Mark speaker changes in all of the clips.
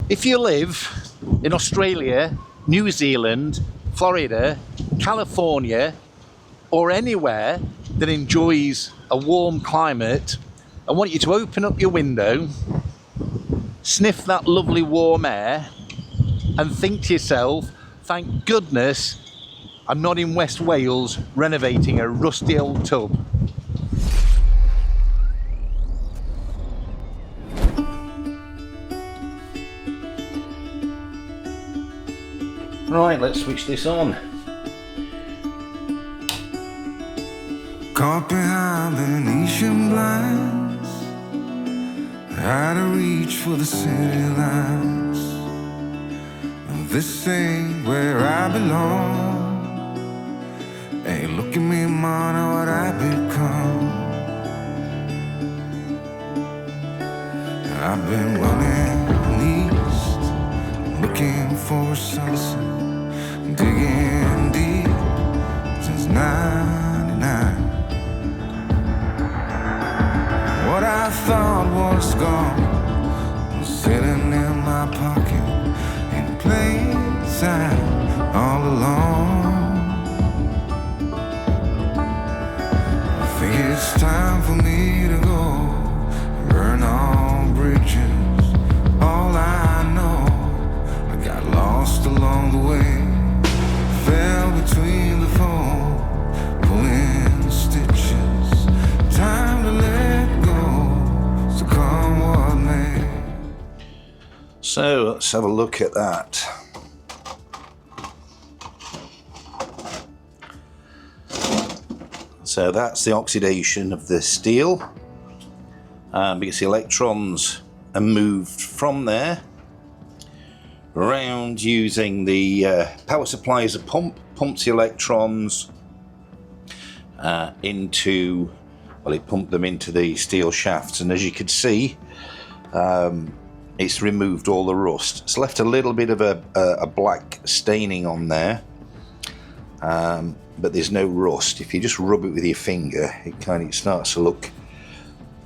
Speaker 1: If you live in Australia, New Zealand, Florida, California, or anywhere that enjoys a warm climate, I want you to open up your window, sniff that lovely warm air, and think to yourself, thank goodness I'm not in West Wales renovating a rusty old tub. Right, let's switch this on.
Speaker 2: Caught behind Venetian blinds, had to reach for the city lights. This ain't where I belong. Hey, look at me, man, what I become. I've been running east, looking for a sunset, digging deep since '99. What I thought was gone was sitting in my pocket in plain sight all along. I think it's time for me to go, burn all bridges. All I know, I got lost along the way, fell between the foam, pulling stitches. Time to let go, so come what may.
Speaker 1: So let's have a look at that. So that's the oxidation of the steel, because the electrons are moved from there around using the power supply as a pump, pumps the electrons into, well, it pumped them into the steel shafts, and as you can see, it's removed all the rust. It's left a little bit of a black staining on there, but there's no rust. If you just rub it with your finger, it starts to look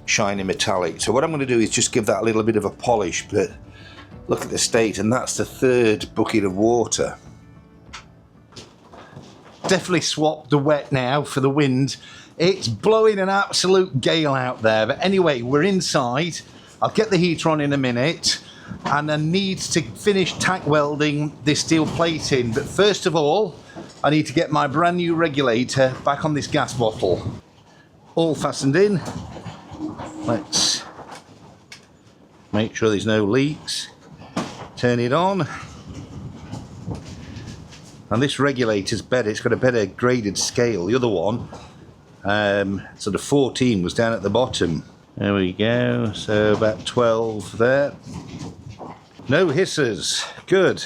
Speaker 1: shiny metallic. So what I'm going to do is just give that a little bit of a polish, but look at the state, and that's the third bucket of water. Definitely swapped the wet now for the wind. It's blowing an absolute gale out there, but anyway, we're inside. I'll get the heater on in a minute, and I need to finish tack welding this steel plate in. But first of all, I need to get my brand new regulator back on this gas bottle. All fastened in. Let's make sure there's no leaks. Turn it on. And this regulator's better. It's got a better graded scale. The other one, sort of 14, was down at the bottom. There we go, so about 12 there. No hissers, good.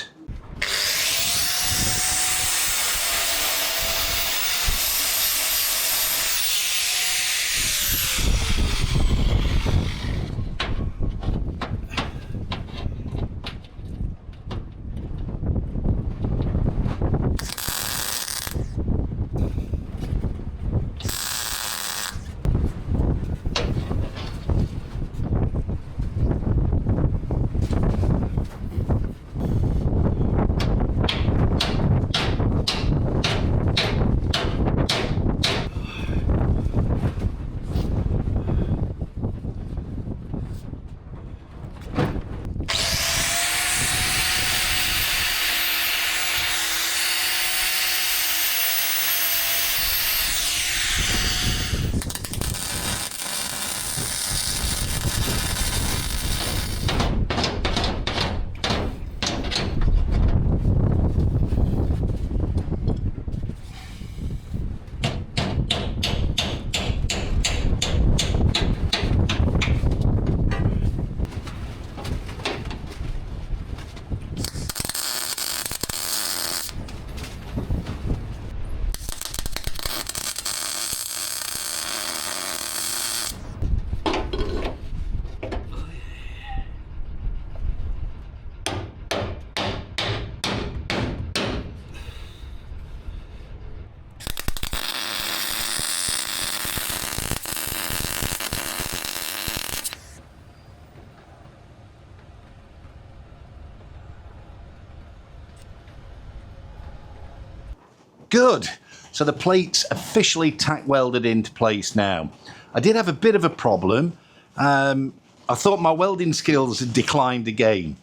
Speaker 1: Good. So the plate's officially tack welded into place now. I did have a bit of a problem. I thought my welding skills had declined again.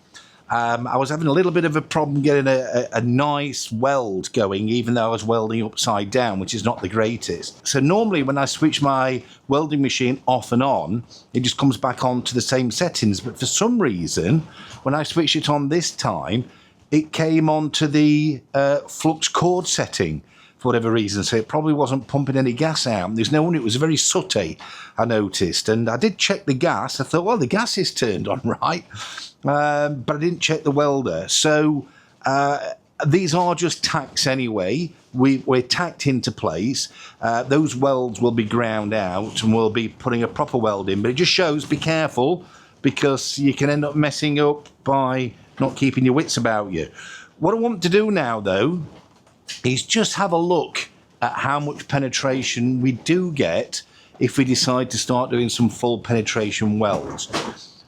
Speaker 1: I was having a little bit of a problem getting a nice weld going, even though I was welding upside down, which is not the greatest. So normally when I switch my welding machine off and on, it just comes back on to the same settings. But for some reason, when I switched it on this time, it came on to the flux cord setting for whatever reason. So it probably wasn't pumping any gas out. There's no one, it was very sooty, I noticed. And I did check the gas. I thought, well, the gas is turned on, right? But I didn't check the welder. So these are just tacks anyway. We're tacked into place. Those welds will be ground out and we'll be putting a proper weld in. But it just shows, be careful, because you can end up messing up by not keeping your wits about you. What I want to do now, though, is just have a look at how much penetration we do get if we decide to start doing some full penetration welds.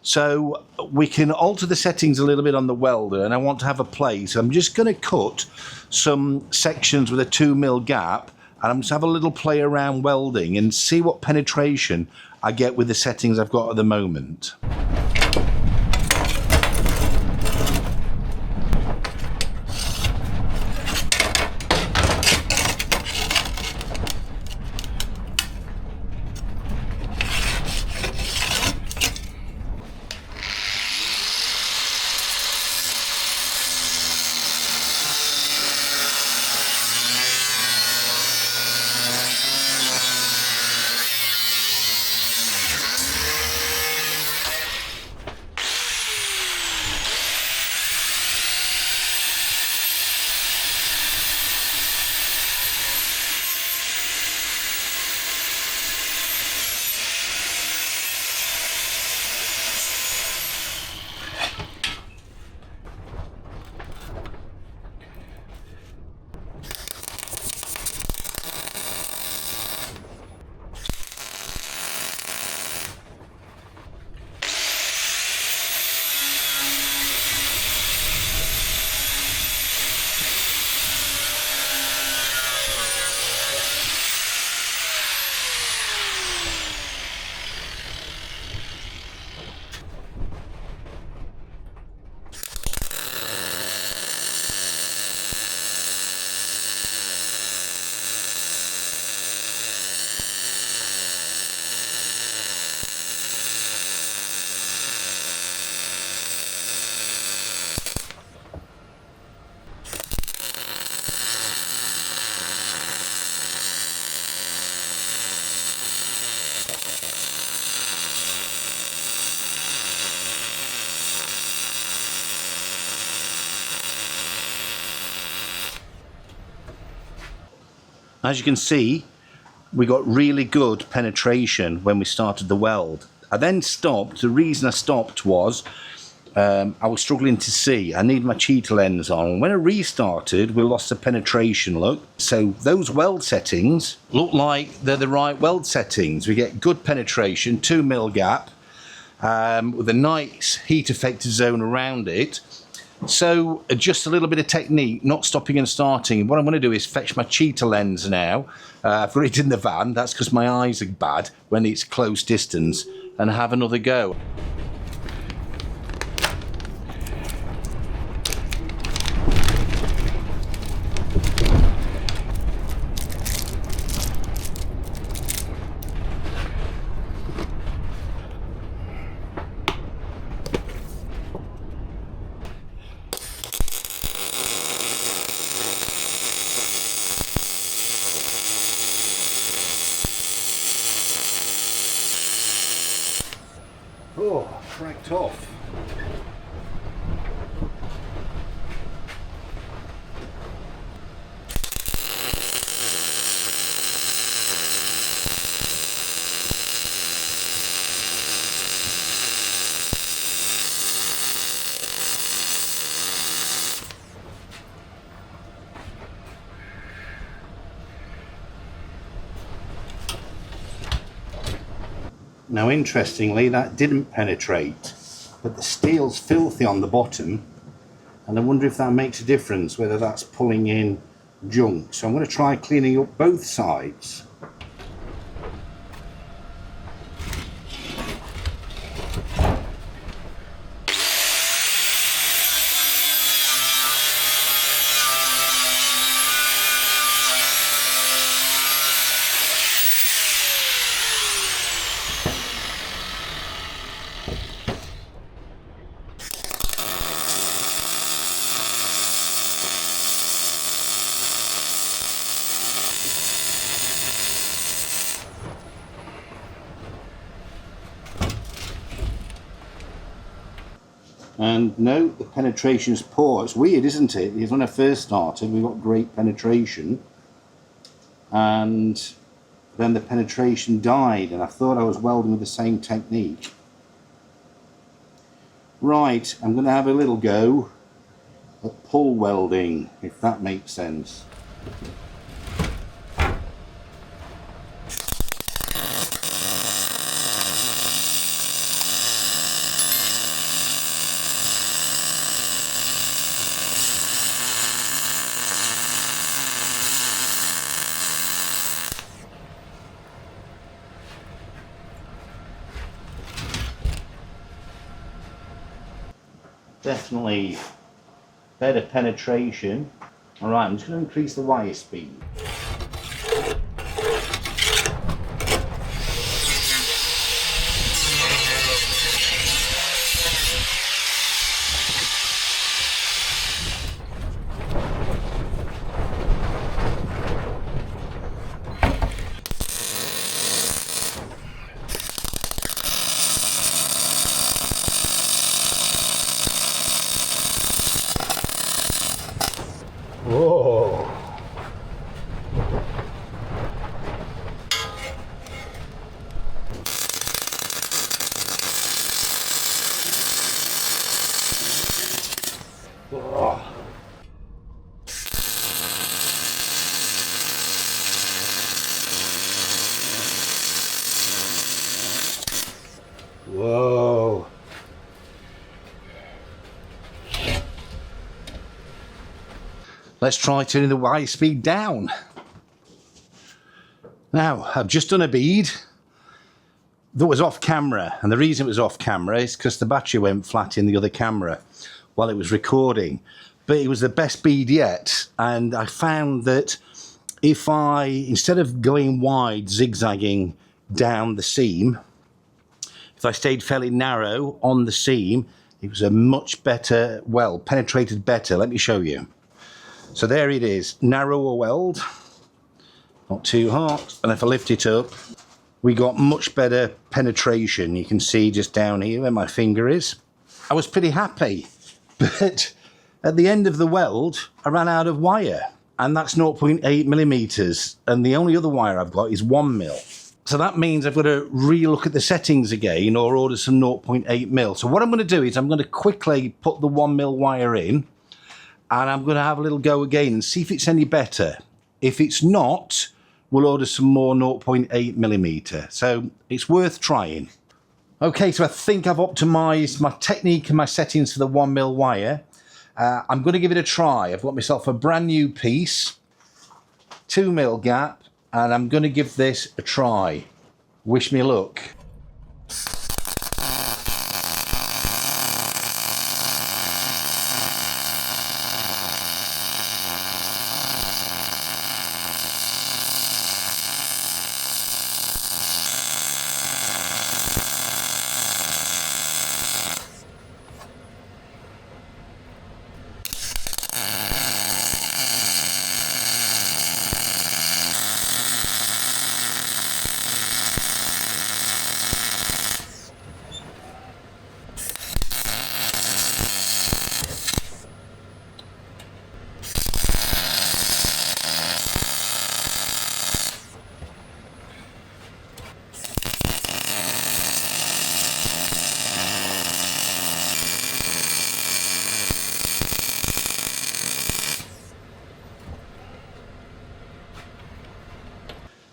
Speaker 1: So we can alter the settings a little bit on the welder, and I want to have a place. I'm just going to cut some sections with a 2mm gap, and I'm just have a little play around welding and see what penetration I get with the settings I've got at the moment. As you can see, we got really good penetration when we started the weld. I then stopped. The reason I stopped was I was struggling to see. I need my cheetah lens on. When I restarted, we lost the penetration, look. So those weld settings look like they're the right weld settings. We get good penetration, 2mm gap, with a nice heat affected zone around it. So just a little bit of technique, not stopping and starting. What I'm going to do is fetch my cheetah lens now. I've got it in the van. That's because my eyes are bad when it's close distance, and have another go. Oh, cracked off. Now, interestingly, that didn't penetrate, but the steel's filthy on the bottom, and I wonder if that makes a difference, whether that's pulling in junk. So I'm going to try cleaning up both sides. And no, the penetration's poor. It's weird, isn't it? Because when I first started, we got great penetration, and then the penetration died, and I thought I was welding with the same technique. Right, I'm going to have a little go at pull welding, if that makes sense. Definitely better penetration. Alright, I'm just going to increase the wire speed. Whoa! Oh. Whoa! Let's try turning the wire speed down. Now, I've just done a bead that was off camera, and the reason it was off camera is because the battery went flat in the other camera while it was recording. But it was the best bead yet, and I found that if I, instead of going wide, zigzagging down the seam, if I stayed fairly narrow on the seam, it was a much better weld, penetrated better. Let me show you. So there it is, narrower weld, not too hot, and if I lift it up, we got much better penetration. You can see just down here where my finger is. I was pretty happy, but at the end of the weld, I ran out of wire, and that's 0.8 millimeters, and the only other wire I've got is 1 mil. So that means I've got to re-look at the settings again or order some 0.8 mil. So what I'm going to do is I'm going to quickly put the 1 mil wire in, and I'm going to have a little go again and see if it's any better. If it's not, we'll order some more 0.8 millimeter. So it's worth trying. Okay, so I think I've optimized my technique and my settings for the 1 mil wire. I'm going to give it a try. I've got myself a brand new piece, 2 mil gap, and I'm going to give this a try. Wish me luck.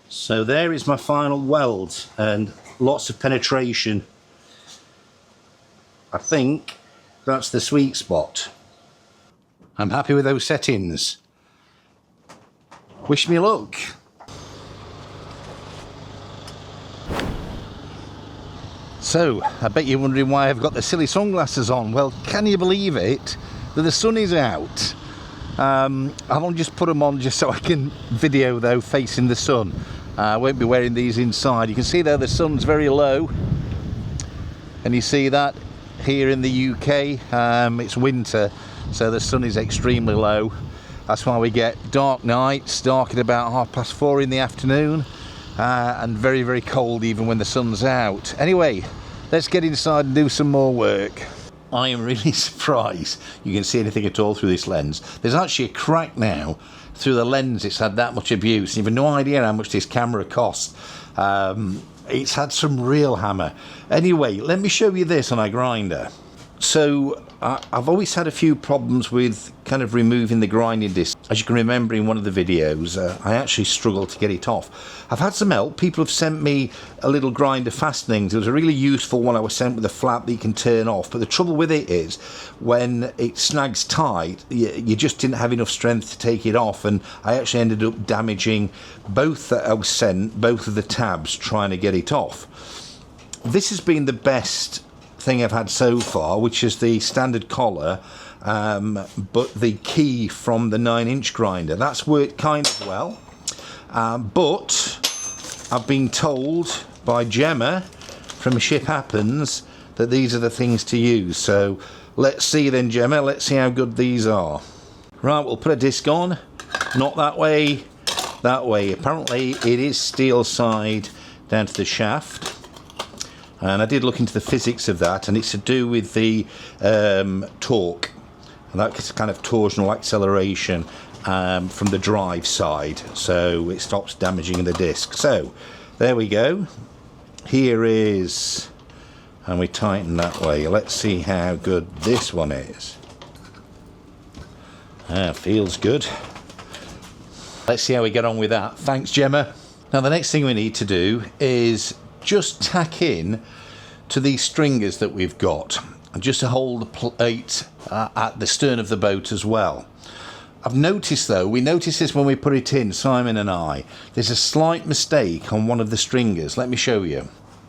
Speaker 1: So there is my final weld, and lots of penetration. I think that's the sweet spot. I'm happy with those settings. Wish me luck. So, I bet you're wondering why I've got the silly sunglasses on. Well, can you believe it, that the sun is out? I'll just put them on just so I can video though facing the sun. I won't be wearing these inside. You can see there the sun's very low, and you see that here in the UK it's winter, so the sun is extremely low. That's why we get dark nights, dark at about 4:30 in the afternoon, and very, very cold even when the sun's out. Anyway, let's get inside and do some more work. I am really surprised you can see anything at all through this lens. There's actually a crack now through the lens. It's had that much abuse. You've no idea how much this camera costs. It's had some real hammer. Anyway, let me show you this on a grinder. So I've always had a few problems with kind of removing the grinding disc. As you can remember in one of the videos, I actually struggled to get it off. I've had some help. People have sent me a little grinder fastenings. It was a really useful one I was sent with a flap that you can turn off. But the trouble with it is when it snags tight, you just didn't have enough strength to take it off. And I actually ended up damaging both that I was sent, both of the tabs, trying to get it off. This has been the best thing I've had so far, which is the standard collar, but the key from the 9-inch grinder. That's worked kind of well, but I've been told by Gemma from Ship Happens that these are the things to use. So let's see then, Gemma, let's see how good these are. Right, we'll put a disc on, not that way, that way. Apparently it is steel side down to the shaft. And I did look into the physics of that, and it's to do with the torque, and that's kind of torsional acceleration from the drive side, so it stops damaging the disc. So there we go. Here is, and we tighten that way. Let's see how good this one is. Feels good. Let's see how we get on with that. Thanks, Gemma. Now the next thing we need to do is just tack in to these stringers that we've got, and just to hold the plate at the stern of the boat as well. I've noticed though, we noticed this when we put it in, Simon and I, there's a slight mistake on one of the stringers. Let me show you.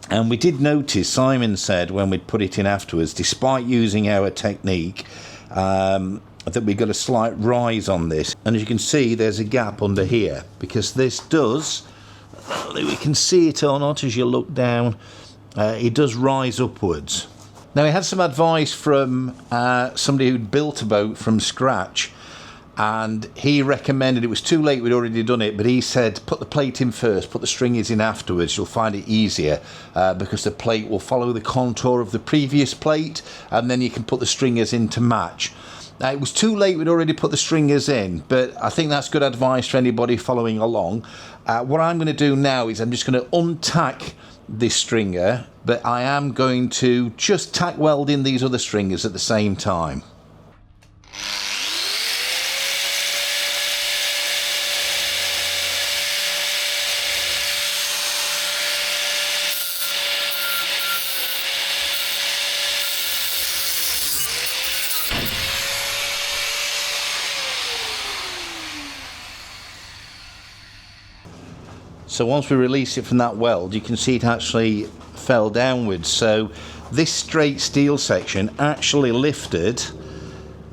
Speaker 1: And we did notice, Simon said when we'd put it in afterwards, despite using our technique, that we got a slight rise on this. And as you can see, there's a gap under here, because this does, we can see it or not as you look down, it does rise upwards. Now, we had some advice from somebody who'd built a boat from scratch, and he recommended, it was too late, we'd already done it, but he said put the plate in first, put the stringers in afterwards. You'll find it easier because the plate will follow the contour of the previous plate, and then you can put the stringers in to match. Now, it was too late, we'd already put the stringers in, but I think that's good advice for anybody following along. What I'm going to do now is I'm just going to untack this stringer, but I am going to just tack weld in these other stringers at the same time. So once we release it from that weld, you can see it actually fell downwards. So this straight steel section actually lifted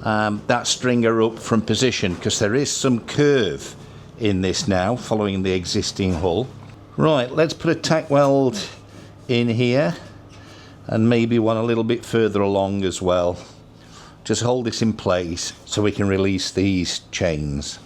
Speaker 1: that stringer up from position, because there is some curve in this now following the existing hull. Right, let's put a tack weld in here, and maybe one a little bit further along as well. Just hold this in place so we can release these chains.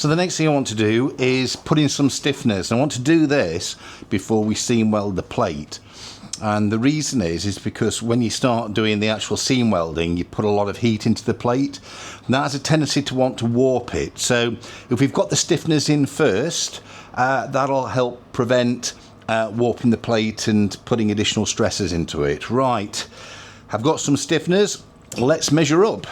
Speaker 1: So the next thing I want to do is put in some stiffness. I want to do this before we seam weld the plate. And the reason is because when you start doing the actual seam welding, you put a lot of heat into the plate. And that has a tendency to want to warp it. So if we've got the stiffness in first, that'll help prevent warping the plate and putting additional stresses into it. Right, I've got some stiffness. Let's measure up.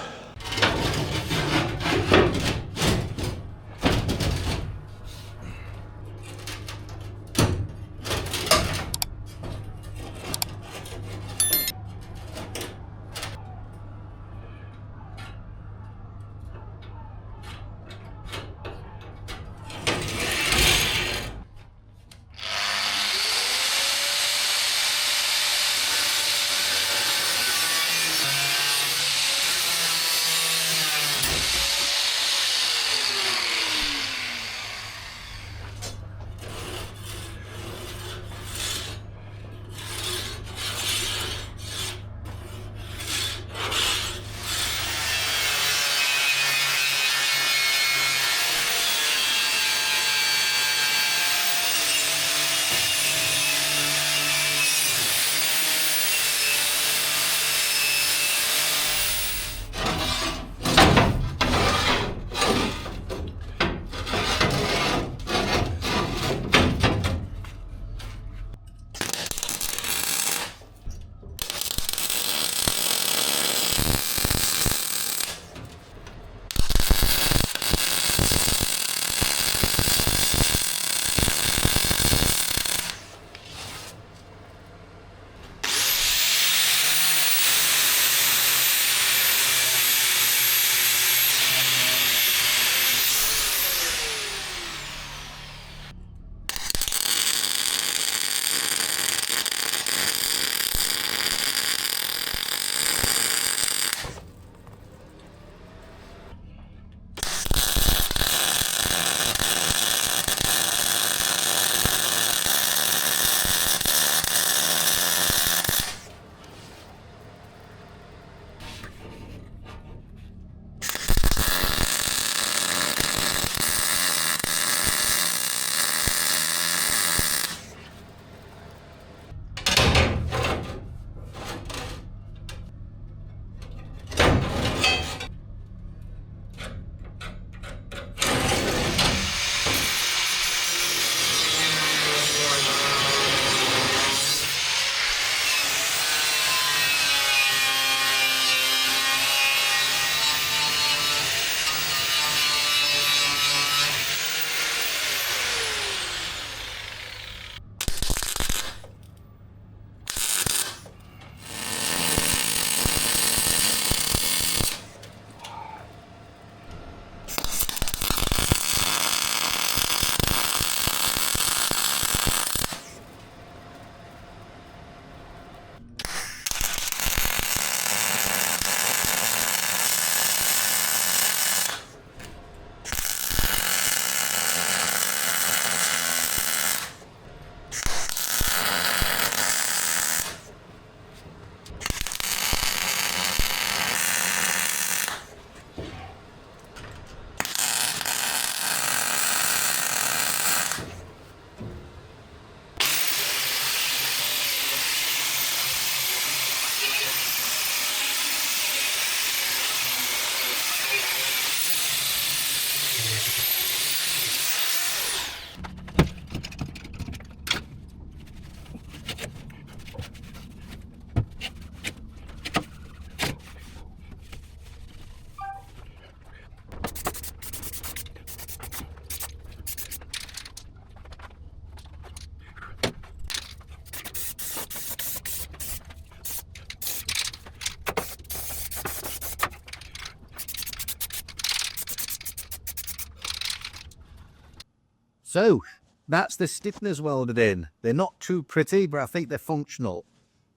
Speaker 3: So that's the stiffeners welded in. They're not too pretty, but I think they're functional.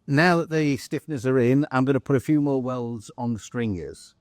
Speaker 3: Now that the stiffeners are in, I'm going to put a few more welds on the stringers.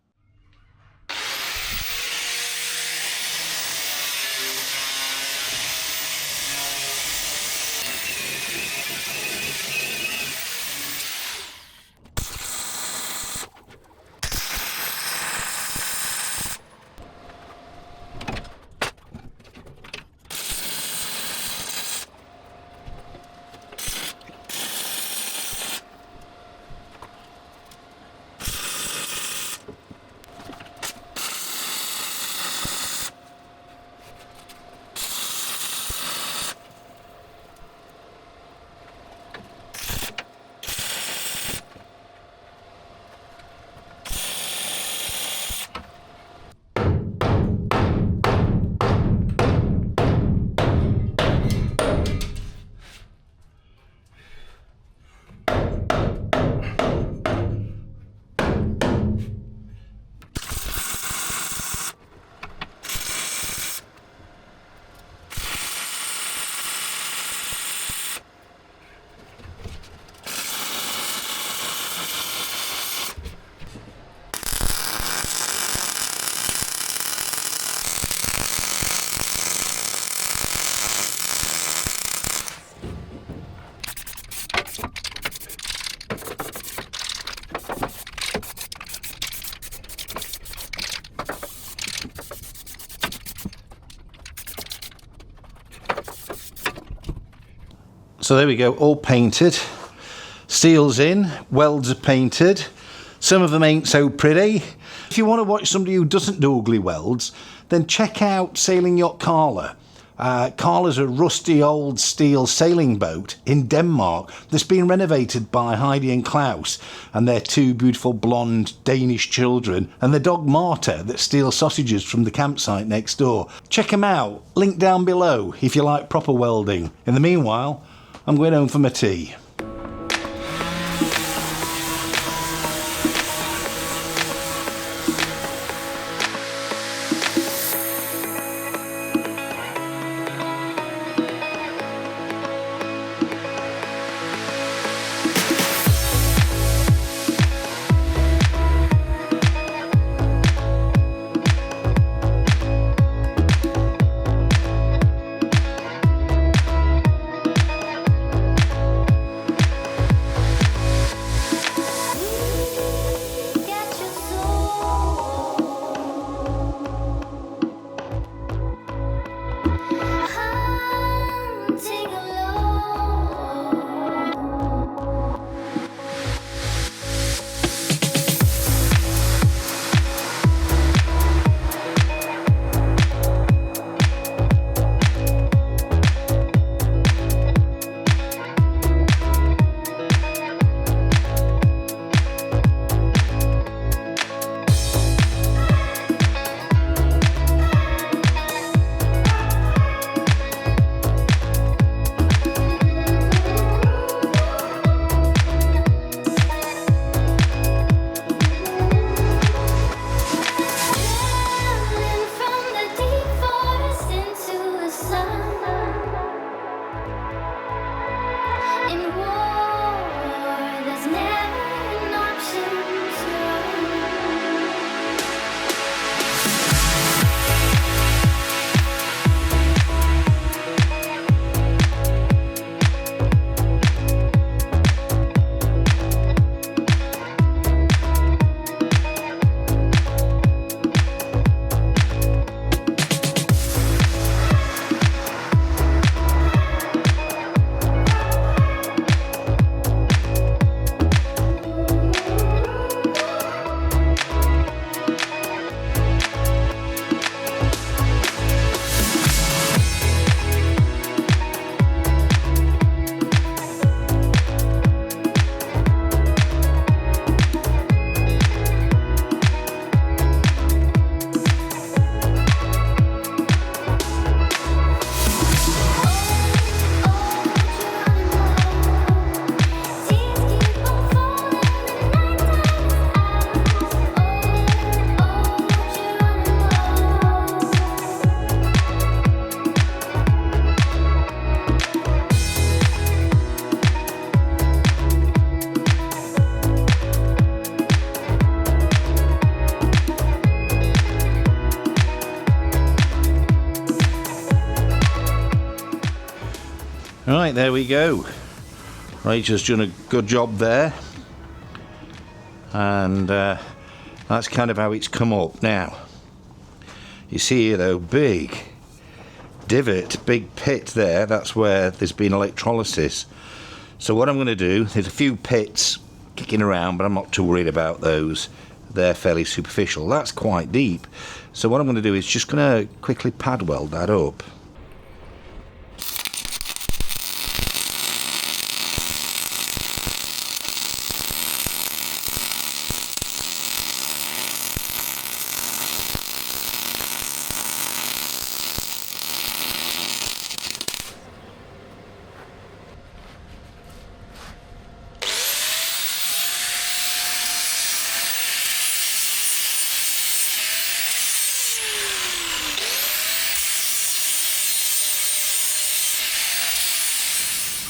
Speaker 1: So there we go, all painted. Steel's in, welds are painted. Some of them ain't so pretty. If you want to watch somebody who doesn't do ugly welds, then check out Sailing Yacht Carla. Carla's a rusty old steel sailing boat in Denmark that's been renovated by Heidi and Klaus and their two beautiful blonde Danish children and the dog Marta that steals sausages from the campsite next door. Check them out, link down below if you like proper welding. In the meanwhile, I'm going home for my tea. Right, there we go. Rachel's done a good job there. And that's kind of how it's come up. Now, you see here though, big divot, big pit there. That's where there's been electrolysis. So what I'm going to do, there's a few pits kicking around, but I'm not too worried about those. They're fairly superficial. That's quite deep. So what I'm going to do is just going to quickly pad weld that up.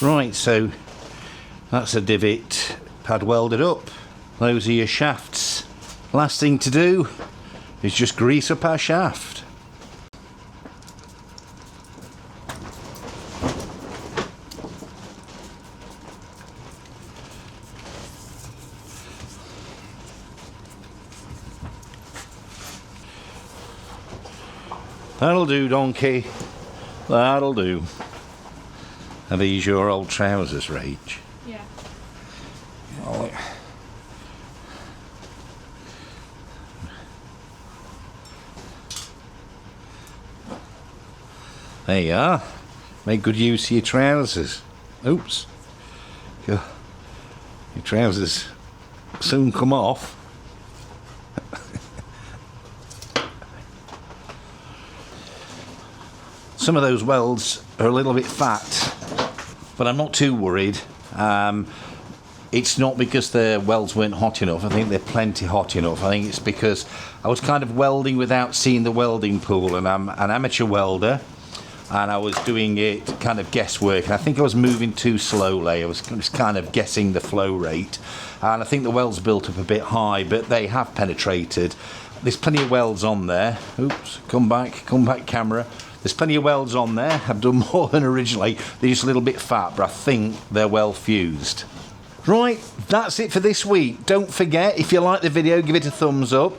Speaker 1: Right, so that's a divot pad welded up. Those are your shafts. Last thing to do is just grease up our shaft. That'll do, donkey. That'll do. Are these your old trousers, Rach?
Speaker 4: Yeah.
Speaker 1: Oh. There you are. Make good use of your trousers. Oops. Your trousers soon come off. Some of those welds are a little bit fat, but I'm not too worried. It's not because the welds weren't hot enough. I think they're plenty hot enough. I think it's because I was kind of welding without seeing the welding pool, and I'm an amateur welder, and I was doing it kind of guesswork, and I think I was moving too slowly. I was just kind of guessing the flow rate, and I think the welds built up a bit high, but they have penetrated. There's plenty of welds on there. Oops, come back camera. There's plenty of welds on there. I've done more than originally. They're just a little bit fat, but I think they're well fused. Right, that's it for this week. Don't forget, if you like the video, give it a thumbs up.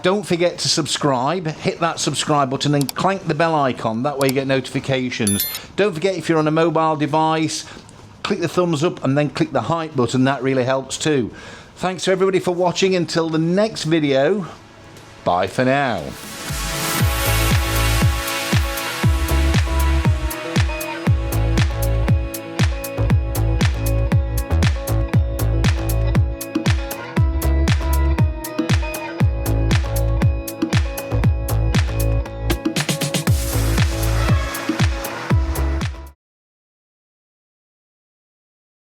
Speaker 1: Don't forget to subscribe. Hit that subscribe button and clank the bell icon. That way you get notifications. Don't forget, if you're on a mobile device, click the thumbs up and then click the hype button. That really helps too. Thanks to everybody for watching. Until the next video, bye for now.